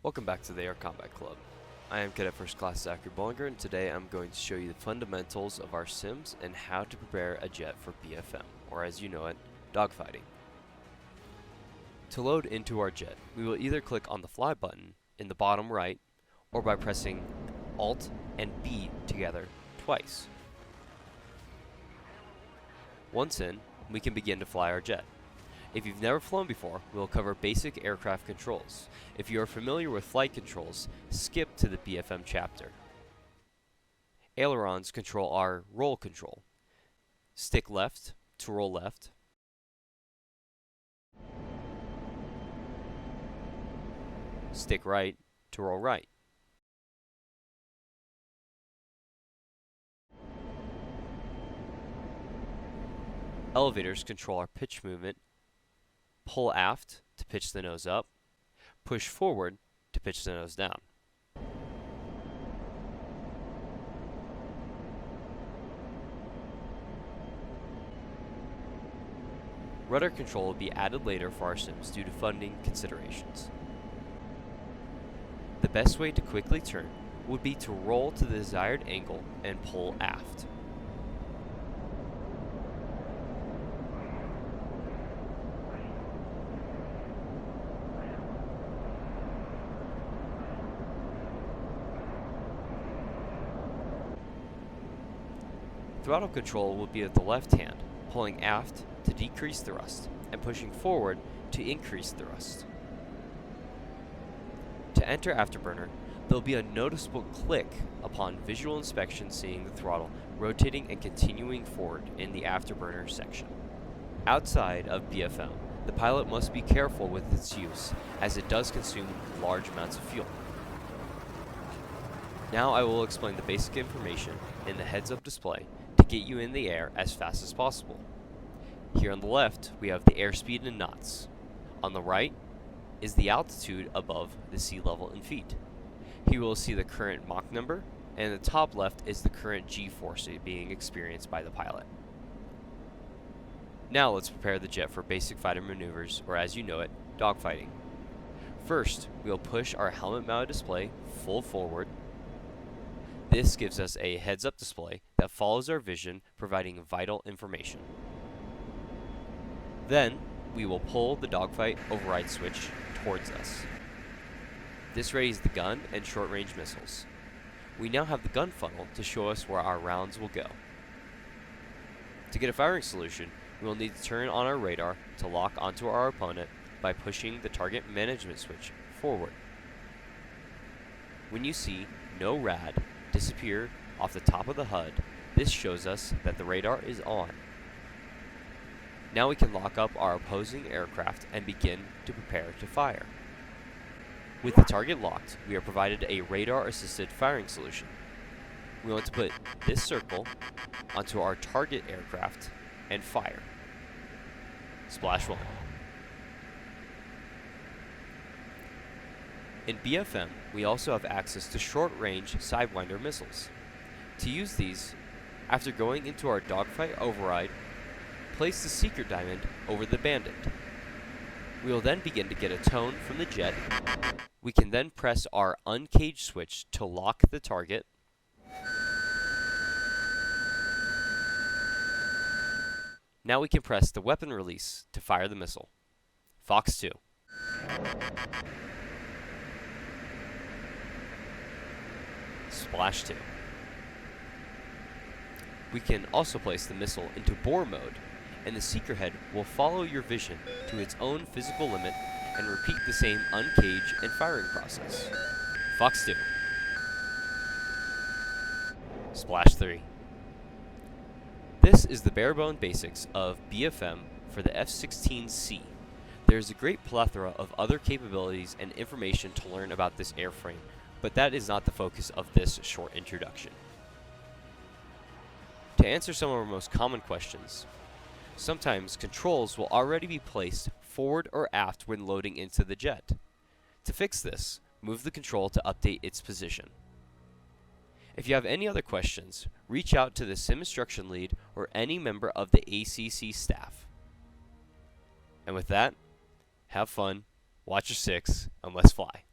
Welcome back to the Air Combat Club. I am Cadet First Class Zachary Bollinger, and today I'm going to show you the fundamentals of our sims and how to prepare a jet for BFM, or as you know it, dogfighting. To load into our jet, we will either click on the fly button in the bottom right, or by pressing Alt and B together twice. Once in, we can begin to fly our jet. If you've never flown before, we'll cover basic aircraft controls. If you are familiar with flight controls, skip to the BFM chapter. Ailerons control our roll control. Stick left to roll left. Stick right to roll right. Elevators control our pitch movement. Pull aft to pitch the nose up, push forward to pitch the nose down. Rudder control will be added later for our sims due to funding considerations. The best way to quickly turn would be to roll to the desired angle and pull aft. Throttle control will be at the left hand, pulling aft to decrease thrust and pushing forward to increase thrust. To enter Afterburner, there will be a noticeable click upon visual inspection, seeing the throttle rotating and continuing forward in the Afterburner section. Outside of BFM, the pilot must be careful with its use, as it does consume large amounts of fuel. Now I will explain the basic information in the heads-up display to get you in the air as fast as possible. Here on the left, we have the airspeed in knots. On the right is the altitude above the sea level in feet. Here we will see the current Mach number, and the top left is the current G-force being experienced by the pilot. Now let's prepare the jet for basic fighter maneuvers, or as you know it, dogfighting. First, we will push our helmet-mounted display full forward. This gives us a heads-up display that follows our vision, providing vital information. Then, we will pull the dogfight override switch towards us. This readies the gun and short-range missiles. We now have the gun funnel to show us where our rounds will go. To get a firing solution, we will need to turn on our radar to lock onto our opponent by pushing the target management switch forward. When you see no rad disappear off the top of the HUD, this shows us that the radar is on. Now we can lock up our opposing aircraft and begin to prepare to fire. With the target locked, we are provided a radar-assisted firing solution. We want to put this circle onto our target aircraft and fire. Splash 1. In BFM, we also have access to short-range Sidewinder missiles. To use these, after going into our dogfight override, place the Seeker Diamond over the Bandit. We will then begin to get a tone from the jet. We can then press our uncaged switch to lock the target. Now we can press the weapon release to fire the missile. Fox 2. Splash 2. We can also place the missile into bore mode, and the seeker head will follow your vision to its own physical limit and repeat the same uncage and firing process. Fox 2. Splash 3. This is the bare-bone basics of BFM for the F-16C. There is a great plethora of other capabilities and information to learn about this airframe, but that is not the focus of this short introduction. To answer some of our most common questions, sometimes controls will already be placed forward or aft when loading into the jet. To fix this, move the control to update its position. If you have any other questions, reach out to the Sim Instruction Lead or any member of the ACC staff. And with that, have fun, watch your six, and let's fly.